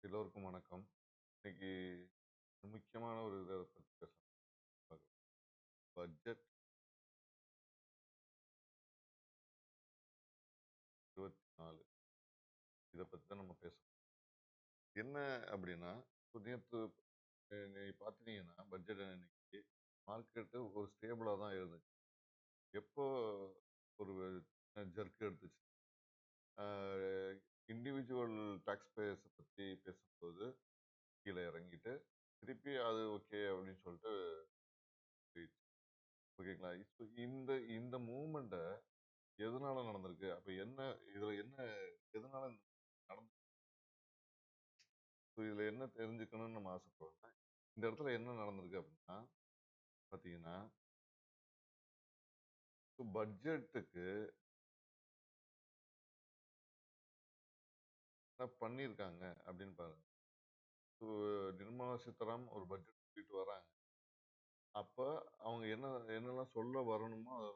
எல்லோருக்கும் வணக்கம். இன்னைக்கு முக்கியமான ஒரு இத பத்தி பேசலாம். பட்ஜெட் 24 இத பத்தி தான் நம்ம பேசணும். என்ன அப்படின்னா, இப்ப நேத்து நீங்க பார்த்துட்டீங்கன்னா, பட்ஜெட் அன்னைக்கு மார்க்கெட்டு ஒரு ஸ்டேபிளா தான் இருந்துச்சு. எப்போ ஒரு ஜர்க் எடுத்துச்சு. ஆ இண்டிவிஜுவல் டாக்ஸ் பேயர்ஸ பத்தி பேசும்போது கீழ இறங்கிட்டு, திருப்பி அது ஓகே அப்படின்னு சொல்லிட்டு போயிடுச்சு. ஓகேங்களா? இப்ப இந்த இந்த மூவ்மெண்ட்ட எதனால நடந்திருக்கு? அப்ப இதுல என்ன எதனால நடந்து இதுல என்ன தெரிஞ்சுக்கணும்னு நம்ம ஆசைப்படுறோம்னா, இந்த இடத்துல என்ன நடந்திருக்கு அப்படின்னா, பார்த்தீங்கன்னா, பட்ஜெட்டுக்கு என்ன பண்ணியிருக்காங்க அப்படின்னு பாருங்க. இப்போ நிர்மலா சீதாராமன் ஒரு பட்ஜெட் சொல்லிட்டு வராங்க. அப்ப அவங்க என்னெல்லாம் சொல்ல வரணுமோ அத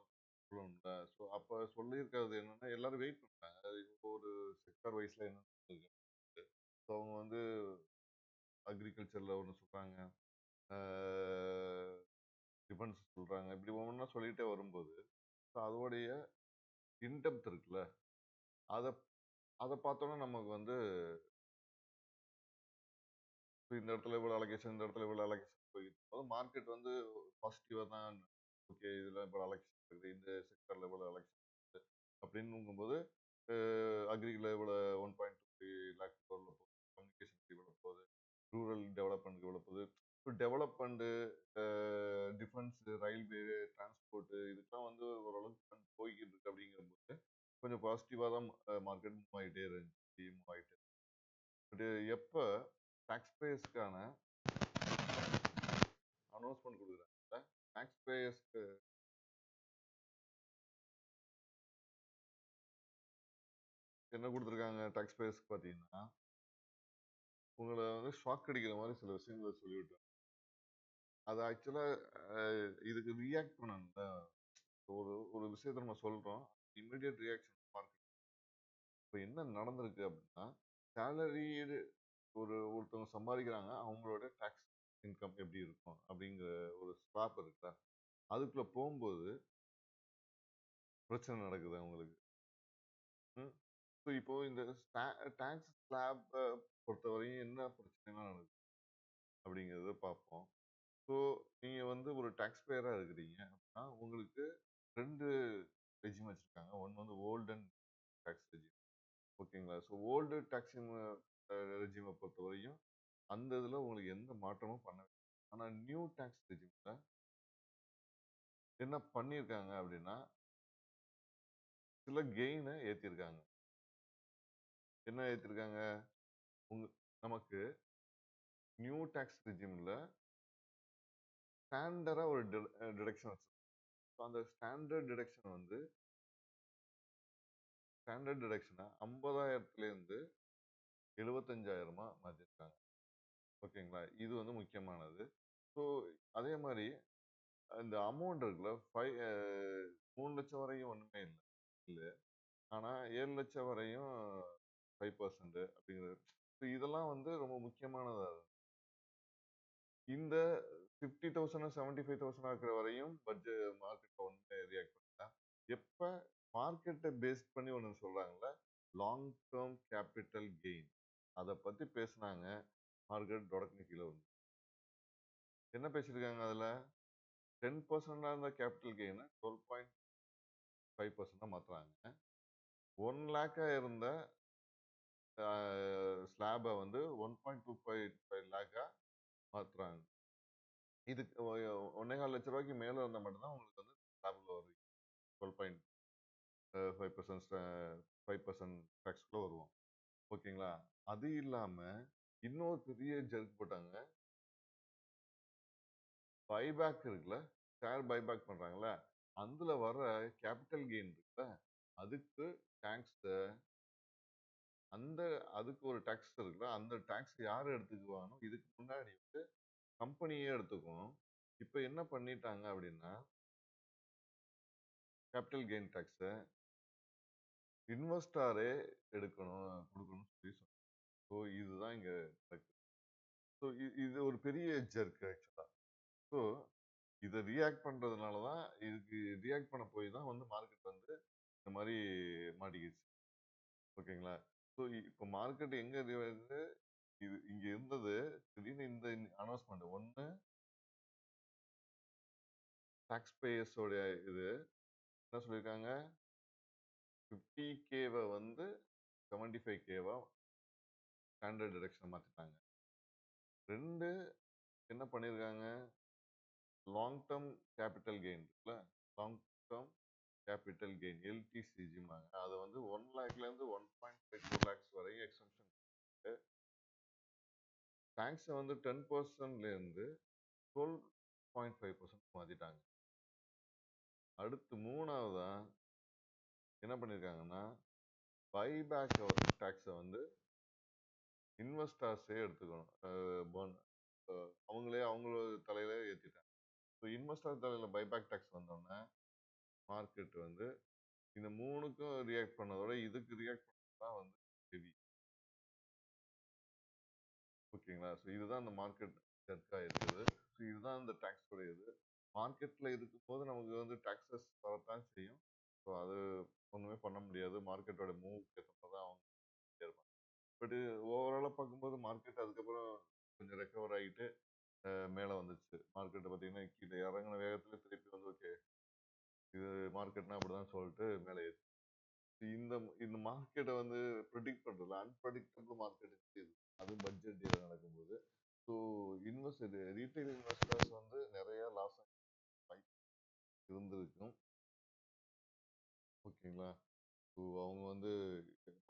சொல்லணும்ல. அப்ப சொல்லியிருக்கிறது என்னன்னா, எல்லாரும் வெயிட் பண்றாங்க. அது ஒரு செக்டார் வைஸ்ல என்ன நடந்திருக்கு. அவங்க வந்து அக்ரிகல்ச்சர்ல ஒண்ணு சொல்றாங்க. ஆ டிஃபென்ஸ் சொல்றாங்க. இப்படி ஒவ்வொன்னா சொல்லிட்டே வரும்போது, அதோடைய இன்டெப்த் இருக்குல்ல, அத அத பார்த்தோனே நமக்கு வந்து இந்த இடத்துல இவ்வளோ அலோகேஷன், இந்த இடத்துல இவ்வளோ அலோகேஷன் போயிட்டு மார்க்கெட் வந்து பாசிட்டிவா தான் ஓகே இதுல இவ்வளோ அலோகேஷன் இருக்குது. இந்த செக்டர்ல இவ்வளோ அலோகேஷன் இருக்குது. அப்படின்னுங்கும்போது அக்ரில இவ்வளோ 1.23 லேக் போக போகுது. கம்யூனிகேஷன் இவ்வளோ போகுது. ரூரல் டெவலப்மெண்ட்க்கு இவ்வளோ போகுது. இப்போ டெவலப்மெண்ட், டிஃபென்ஸ், ரயில்வே, டிரான்ஸ்போர்ட் இதுக்கெல்லாம் வந்து ஓரளவுக்கு fund போய்க்கிட்டு இருக்கு அப்படிங்கும்போது கொஞ்சம் பாசிட்டிவா தான் மார்க்கெட் மூவ் ஆகிட்டே இருந்துச்சு. மூவ் ஆகிட்டு பட் எப்ப டாக்ஸ் பேயர்ஸ்க்கான அனௌன்ஸ்மெண்ட் கொடுக்குறாங்க, டாக்ஸ் பேயர்ஸ்க்கு என்ன கொடுத்துருக்காங்க? டாக்ஸ் பேயர்ஸ்க்கு பார்த்தீங்கன்னா, உங்களை வந்து ஷாக் அடிக்கிற மாதிரி சில விஷயங்களை சொல்லிவிட்டு அது ஆக்சுவலா இதுக்கு ரியாக்ட் பண்ணணும்ல. ஒரு ஒரு விஷயத்த நம்ம சொல்றோம், இமிடியட் ரியாக்ஷன் மார்க்கெட். இப்போ என்ன நடந்திருக்கு அப்படின்னா, சேலரிடு ஒருத்தவங்க சம்பாதிக்கிறாங்க, அவங்களோட டாக்ஸ் இன்கம் எப்படி இருக்கும் அப்படிங்கிற ஒரு ஸ்லாப் இருக்குல்ல, அதுக்குள்ள போகும்போது பிரச்சனை நடக்குது அவங்களுக்கு. ஸோ இப்போ இந்த டாக்ஸ் ஸ்லாப் பொறுத்தவரையும் என்ன பிரச்சனைலாம் நடக்குது அப்படிங்கிறத பார்ப்போம். ஸோ நீங்க வந்து ஒரு டாக்ஸ் பேயரா இருக்கிறீங்க அப்படின்னா, உங்களுக்கு ரெண்டு ரெஜிம் வச்சிருக்காங்க. ஒன்று வந்து ஓல்டு அண்ட் டாக்ஸ் ரெஜிம். ஓகேங்களா? ஸோ ஓல்டு டாக்ஸ் ரெஜிமை பொறுத்தவரையும் அந்த இதில் உங்களுக்கு எந்த மாற்றமும் பண்ண வேண்டாம். ஆனால் நியூ டாக்ஸ் ரெஜிம்ல என்ன பண்ணியிருக்காங்க அப்படின்னா, சில கெயினை ஏற்றிருக்காங்க. என்ன ஏற்றிருக்காங்க? உங்க நமக்கு நியூ டாக்ஸ் ரெஜிம்ல ஸ்டாண்டர்டா ஒரு டிடக்ஷன் வச்சிருக்காங்க. ஸோ அந்த ஸ்டாண்டர்ட் டிடக்ஷனை 50,000லேருந்து 75,000 மாற்றிருக்காங்க. ஓகேங்களா? இது வந்து முக்கியமானது. ஸோ அதே மாதிரி இந்த அமௌண்ட் இருக்குல்ல, 3,00,000 வரையும் ஒண்ணுமே இல்ல. இல்ல. ஆனா 7,00,000 வரையும் 5% அப்படிங்கிறது. So இதெல்லாம் வந்து ரொம்ப முக்கியமானதா இருக்கு. இந்த 50,000 75,000 இருக்கிற வரையும் மார்க்கெட் ஒண்ணுமே ரியாக்ட் பண்ணல. எப்ப மார்க்கெட்டை பேஸ் பண்ணி ஒண்ணு சொல்றாங்கல்ல, லாங் டேர்ம் கேபிட்டல் கெயின். அத பத்தி பேசுனாங்க. மார்க்கெட் தொடர்ந்து கீழ வந்து. என்ன பேசியிருக்காங்க அதுல? 10% இருந்த கேபிட்டல் கெயின 12.5% மாத்துறாங்க. 1 லேக்கா இருந்த ஸ்லாப வந்து 1.25 லேக்கா மாத்துறாங்க. இதுக்கு 1,4 லட்ச ரூபாய்க்கு மேல இருந்தா மட்டும்தான் உங்களுக்கு வந்து ஸ்லாப்ல வருவீங்க. 12.5% 5% டாக்ஸ்க்குள்ள வருவோம். ஓகேங்களா? அது இல்லாம இன்னொரு பெரிய ஜர்க் போட்டாங்க. பைபேக் இருக்குல்ல, ஷேர் பைபேக் பண்றாங்கல்ல, அதுல வர்ற கேபிட்டல் கெயின் இருக்குல்ல, அதுக்கு டாக்ஸ் அந்த அதுக்கு ஒரு டாக்ஸ் இருக்குல்ல, அந்த டாக்ஸ் யாரு எடுத்துக்குவானோ, இதுக்கு முன்னாடி வந்து கம்பெனியே எடுத்துக்கும். இப்ப என்ன பண்ணிட்டாங்க அப்படின்னா, கேபிட்டல் கெயின் டாக்ஸ இன்வெஸ்டாரே குடுக்கணும்னு சொல்லி சொன்னாங்க. ஸோ இதுதான் இங்க நடக்குது. ஸோ இது ஒரு பெரிய ஜெர்க் ஆக்சுவலா. ஸோ இதை ரியாக்ட் பண்றதுனால தான், இதுக்கு ரியாக்ட் பண்ண போய் தான் வந்து மார்க்கெட் வந்து இந்த மாதிரி மாட்டிக்கிச்சு. ஓகேங்களா? ஸோ இப்போ மார்க்கெட் எங்க வந்து இது இங்க இருந்தது, திடீர்னு இந்த அனௌன்ஸ்மெண்ட் ஒன்னு டாக்ஸ் பேயர்ஸோட இது என்ன சொல்லியிருக்காங்க, 50K வந்து 75K ஸ்டாண்டர்ட் டிடக்ஷன் மாத்திட்டாங்க. 2 என்ன பண்ணியிருக்காங்க, லாங் டேர்ம் கேபிட்டல் கெயின் இருக்குல்ல, லாங் டேர்ம் கேபிட்டல் கெயின் எல்டிசிஜிமாங்க, அதை வந்து 1 லேக்லேருந்து 1.5 லேக்ஸ் வரையும் எக்ஸம்ஷன். டேக்ஸை வந்து 10%லேருந்து 12.5% மாற்றிட்டாங்க. அடுத்து மூணாவதா என்ன பண்ணியிருக்காங்கன்னா, பைபேக் டேக்ஸை வந்து இன்வெஸ்டர்ஸே எடுத்துக்கணும். அவங்களே அவங்களோட தலையில ஏற்றிட்டாங்க. ஸோ இன்வெஸ்டர் தலையில் பைபேக் டேக்ஸ் வந்தோடனே மார்க்கெட் வந்து இந்த மூணுக்கும் ரியாக்ட் பண்ணதோட இதுக்கு ரியாக்ட் பண்ணதான் வந்து ஹெவி. ஓகேங்களா? ஸோ இதுதான் அந்த மார்க்கெட் ஜர்க்காக இருக்குது. ஸோ இதுதான் இந்த டேக்ஸோட இது. மார்க்கெட்டில் இருக்கும்போது நமக்கு வந்து டாக்ஸஸ் வரத்தான் செய்யும். ஸோ அது ஒன்றுமே பண்ண முடியாது. மார்க்கெட்டோட மூவ்க்கு ஏற்ற மாதிரி தான் அவங்க இருப்பாங்க. பட் ஓவராலாக பார்க்கும்போது மார்க்கெட் அதுக்கப்புறம் கொஞ்சம் ரெக்கவர் ஆகிட்டு மேலே வந்துச்சு. மார்க்கெட்டை பார்த்தீங்கன்னா கீழே இறங்கின வேகத்தில் திருப்பி வந்து ஓகே இது மார்க்கெட்னா அப்படிதான் சொல்லிட்டு மேலே ஏறி இந்த இந்த மார்க்கெட்டை வந்து ப்ரிடிக்ட் பண்ணுறதுல அன்பிரடிக்டபிள் மார்க்கெட் இது. அதுவும் பட்ஜெட் டீல் நடக்கும்போது ஸோ ரீட்டைல் இன்வெஸ்டர்ஸ் வந்து நிறைய லாஸ் இருந்திருக்கும். ஓகேங்களா? ஸோ அவங்க வந்து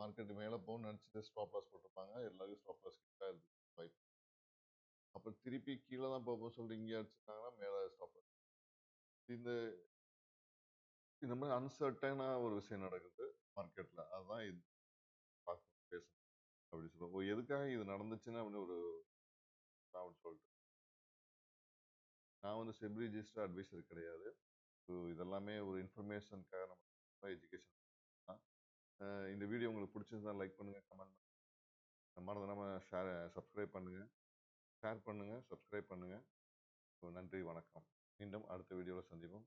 மார்க்கெட் மேலே போகணும்னு நினச்சிட்டு ஸ்டாப் லாஸ் போட்டிருப்பாங்க. எல்லாரும் ஸ்டாப் லாஸ் கிட்ட இருக்கு வாய்ப்பு. அப்புறம் திருப்பி கீழே தான் போகும் சொல்லிட்டு இங்கே அடிச்சிருக்காங்கன்னா மேலே ஸ்டாப் லாஸ். இந்த இந்த மாதிரி அன்சர்டனாக ஒரு விஷயம் நடக்குது மார்க்கெட்டில். அதுதான் இது பார்க்க பேசணும் அப்படி சொல்லுவோம். எதுக்காக இது நடந்துச்சுன்னு அப்படின்னு ஒரு சொல்லிட்டு நான் வந்து செபி ரிஜிஸ்டர் அட்வைசர் கிடையாது. ஸோ இதெல்லாமே ஒரு இன்ஃபர்மேஷனுக்காக நம்ம எஜுகேஷன் தான். இந்த வீடியோ உங்களுக்கு பிடிச்சிருந்தா லைக் பண்ணுங்கள், கமெண்ட் பண்ணுங்கள், மறந்துடாமல் சப்ஸ்கிரைப் பண்ணுங்கள், ஷேர் பண்ணுங்கள், சப்ஸ்கிரைப் பண்ணுங்கள். ஸோ நன்றி, வணக்கம். மீண்டும் அடுத்த வீடியோவில் சந்திப்போம்.